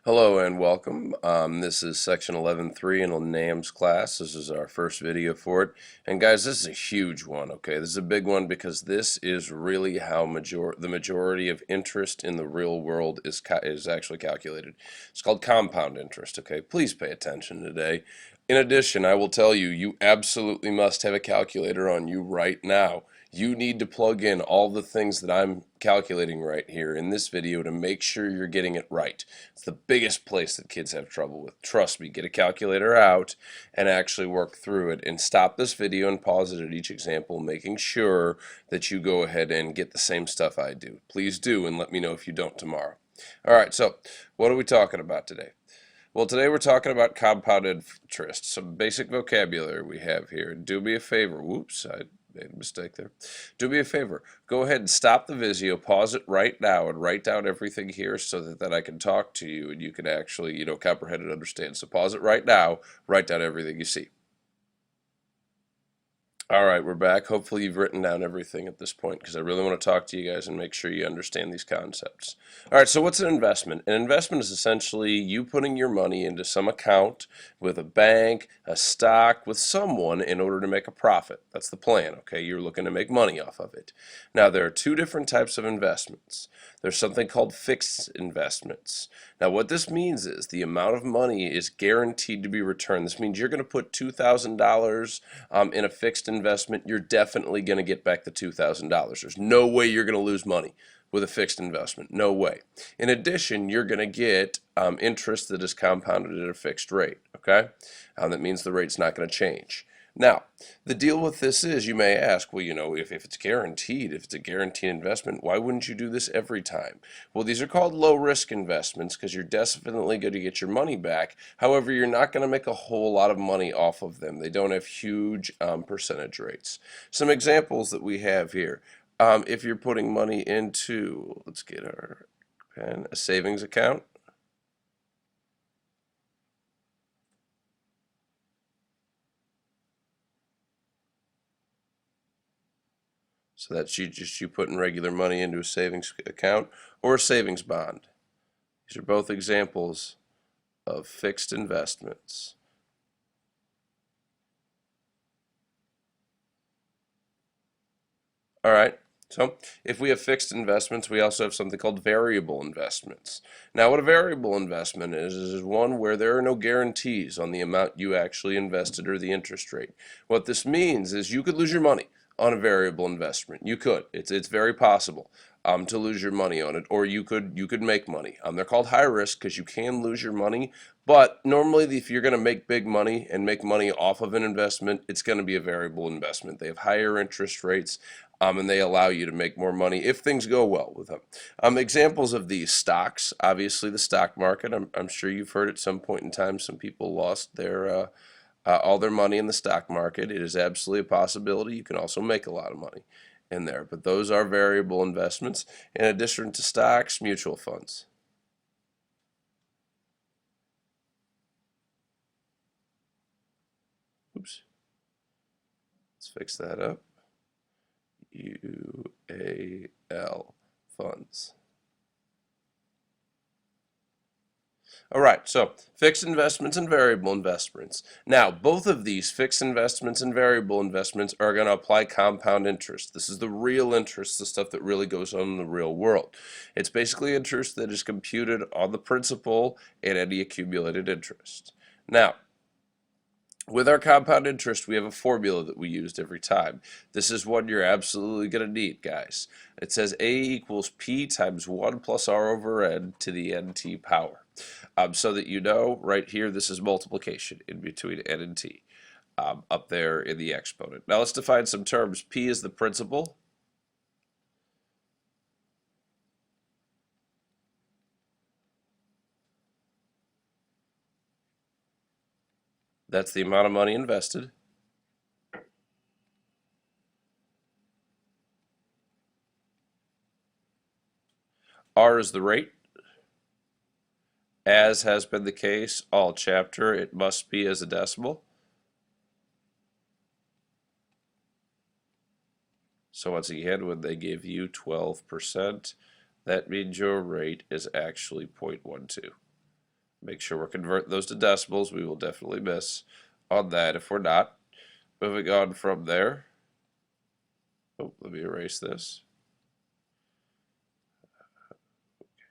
Hello and welcome. This is section 11.3 in a NAMS class. This is our first video for it. And guys, this is a huge one, okay? This is a big one because this is really how the majority of interest in the real world is actually calculated. It's called compound interest, okay? Please pay attention today. In addition, I will tell you, you absolutely must have a calculator on you right now. You need to plug in all the things that I'm calculating right here in this video to make sure you're getting it right. It's the biggest place that kids have trouble with. Trust me, get a calculator out and actually work through it, and stop this video and pause it at each example, making sure that you go ahead and get the same stuff I do. Please do, and let me know if you don't tomorrow. Alright, so what are we talking about today? Well, today we're talking about compounded interest. Some basic vocabulary we have here. Do me a favor. Whoops, I made a mistake there. Do me a favor. Go ahead and stop the video, pause it right now, and write down everything here so that I can talk to you and you can actually, comprehend and understand. So pause it right now, write down everything you see. All right, we're back. Hopefully you've written down everything at this point because I really want to talk to you guys and make sure you understand these concepts. All right, so what's an investment? An investment is essentially you putting your money into some account with a bank, a stock, with someone in order to make a profit. That's the plan, okay? You're looking to make money off of it. Now, there are two different types of investments. There's something called fixed investments. Now, what this means is the amount of money is guaranteed to be returned. This means you're going to put $2,000 in a fixed investment. You're definitely going to get back the $2,000. There's no way you're going to lose money with a fixed investment. No way. In addition, you're going to get interest that is compounded at a fixed rate. Okay? That means the rate's not going to change. Now, the deal with this is, you may ask, well, if it's guaranteed, if it's a guaranteed investment, why wouldn't you do this every time? Well, these are called low-risk investments because you're definitely going to get your money back. However, you're not going to make a whole lot of money off of them. They don't have huge percentage rates. Some examples that we have here. If you're putting money into, let's get our pen, a savings account. So that's you putting regular money into a savings account or a savings bond. These are both examples of fixed investments. All right. So if we have fixed investments, we also have something called variable investments. Now, what a variable investment is one where there are no guarantees on the amount you actually invested or the interest rate. What this means is you could lose your money on a variable investment. You could. It's very possible to lose your money on it, or you could make money. They're called high risk because you can lose your money, but normally if you're going to make big money and make money off of an investment, it's going to be a variable investment. They have higher interest rates, and they allow you to make more money if things go well with them. Examples of these: stocks, obviously the stock market. I'm sure you've heard at some point in time some people lost their all their money in the stock market. It is absolutely a possibility. You can also make a lot of money in there, but those are variable investments. In addition to stocks, mutual funds. Oops. Let's fix that up. UAL funds. All right, so fixed investments and variable investments. Now, both of these fixed investments and variable investments are going to apply compound interest. This is the real interest, the stuff that really goes on in the real world. It's basically interest that is computed on the principal and any accumulated interest. Now, with our compound interest, we have a formula that we used every time. This is one you're absolutely going to need, guys. It says A equals P times 1 plus R over N to the NT power. So that you know, right here, this is multiplication in between N and T, up there in the exponent. Now let's define some terms. P is the principal. That's the amount of money invested. R is the rate. As has been the case all chapter, it must be as a decimal. So once again, when they give you 12%, that means your rate is actually 0.12. Make sure we're converting those to decimals. We will definitely miss on that if we're not. Moving on from there. Oh, let me erase this.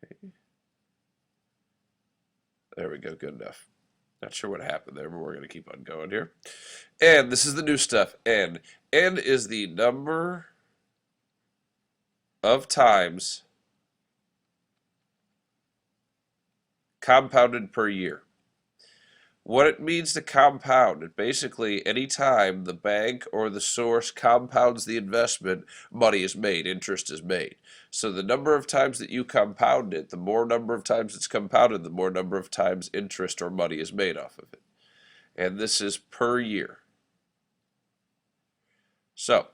Okay. There we go, good enough. Not sure what happened there, but we're going to keep on going here. And this is the new stuff, N. N is the number of times compounded per year. What it means to compound, it basically, any time the bank or the source compounds the investment, money is made, interest is made. So the number of times that you compound it, the more number of times it's compounded, the more number of times interest or money is made off of it. And this is per year. So,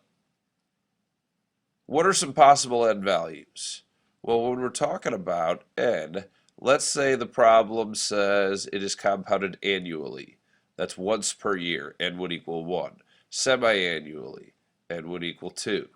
what are some possible N values? Well, when we're talking about N, let's say the problem says it is compounded annually. That's once per year. N would equal 1. Semi-annually, N would equal 2.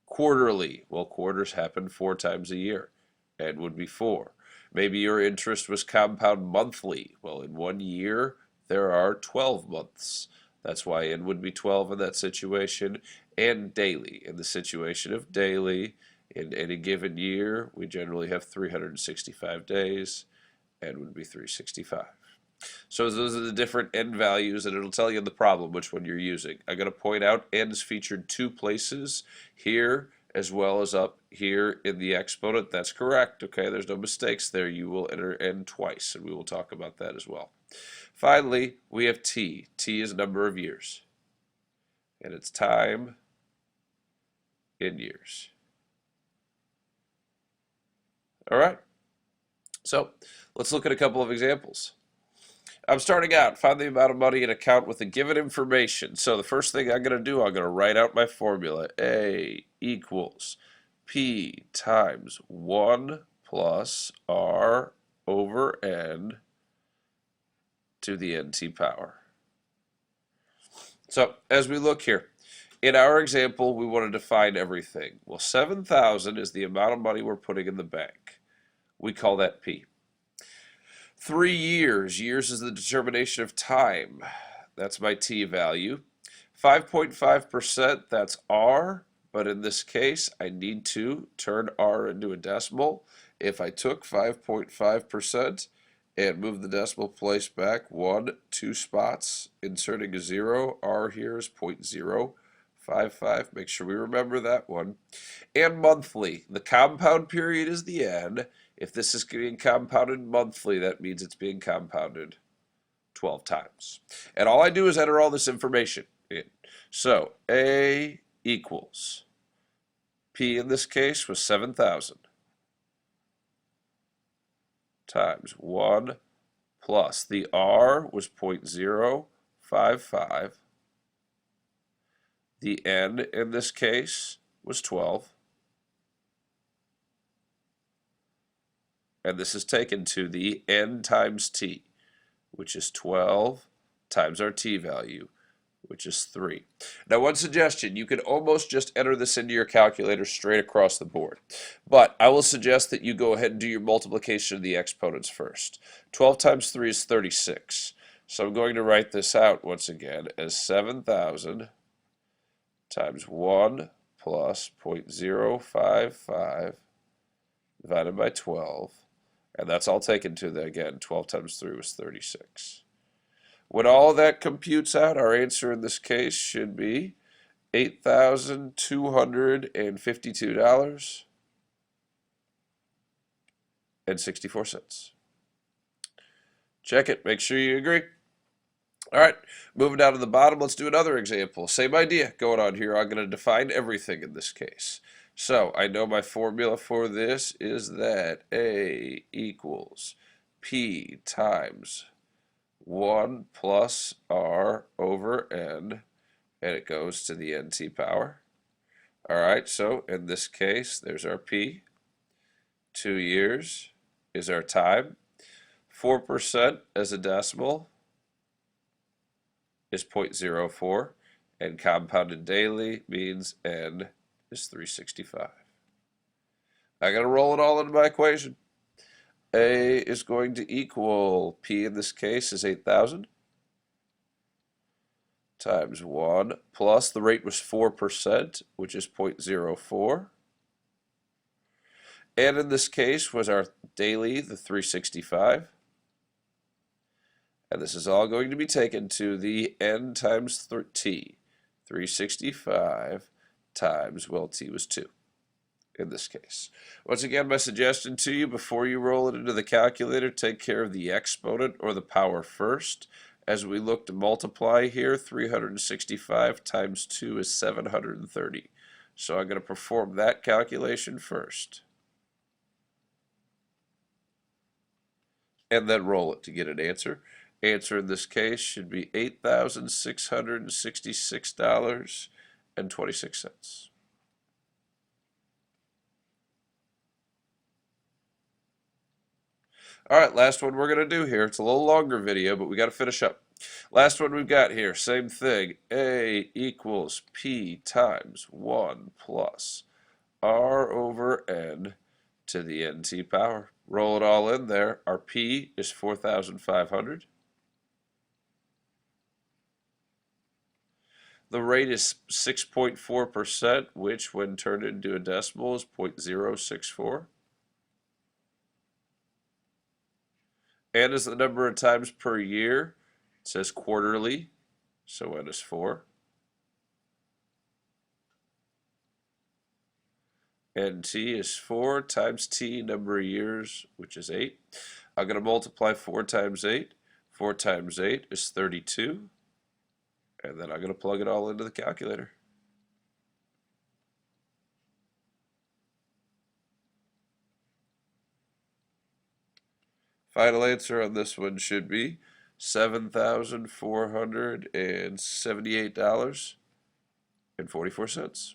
Quarterly, well, quarters happen 4 times a year. N would be 4. Maybe your interest was compound monthly. Well, in 1 year, there are 12 months. That's why N would be 12 in that situation. And daily. In the situation of daily, in any given year, we generally have 365 days. N would be 365. So those are the different N values, and it'll tell you in the problem which one you're using. I'm going to point out N is featured 2 places, here as well as up here in the exponent. That's correct, okay? There's no mistakes there. You will enter N twice, and we will talk about that as well. Finally, we have T. T is number of years, and it's time in years. All right, so let's look at a couple of examples. I'm starting out, find the amount of money in an account with the given information. So the first thing I'm going to do, I'm going to write out my formula. A equals P times 1 plus R over N to the NT power. So as we look here, in our example, we want to define everything. Well, 7,000 is the amount of money we're putting in the bank. We call that P. 3 years. Years is the determination of time. That's my T value. 5.5%, that's R, but in this case, I need to turn R into a decimal. If I took 5.5% and moved the decimal place back 1, 2 spots, inserting a 0, R here is 0.055. Make sure we remember that one. And monthly. The compound period is the N. If this is being compounded monthly, that means it's being compounded 12 times. And all I do is enter all this information in. So A equals, P in this case was 7,000 times 1 plus the R was 0.055. The N in this case was 12. And this is taken to the N times T, which is 12 times our T value, which is 3. Now, one suggestion, you can almost just enter this into your calculator straight across the board. But I will suggest that you go ahead and do your multiplication of the exponents first. 12 times 3 is 36. So I'm going to write this out once again as 7,000 times 1 plus 0.055 divided by 12. And that's all taken to, the, again, 12 times 3 was 36. When all that computes out, our answer in this case should be $8,252.64. Check it. Make sure you agree. All right, moving down to the bottom, let's do another example. Same idea going on here. I'm going to define everything in this case. So I know my formula for this is that A equals P times 1 plus R over N, and it goes to the NT power. All right, so in this case, there's our P. 2 years is our time. 4% as a decimal is 0.04, and compounded daily means N is 365. I'm going to roll it all into my equation. A is going to equal, P in this case is 8,000 times 1 plus the rate was 4%, which is 0.04. And in this case was our daily, the 365. And this is all going to be taken to the n times t. 365 times, well, t was 2 in this case. Once again, my suggestion to you, before you roll it into the calculator, take care of the exponent or the power first. As we look to multiply here, 365 times 2 is 730. So I'm going to perform that calculation first. And then roll it to get an answer. Answer in this case should be $8,666.26. Alright, last one we're going to do here. It's a little longer video, but we got to finish up. Last one we've got here, same thing. A equals P times 1 plus R over N to the NT power. Roll it all in there. Our P is 4,500. The rate is 6.4%, which when turned into a decimal is 0.064. N is the number of times per year. It says quarterly, so N is 4. NT is 4 times T, number of years, which is 8. I'm going to multiply 4 times 8. 4 times 8 is 32. And then I'm going to plug it all into the calculator. Final answer on this one should be $7,478.44.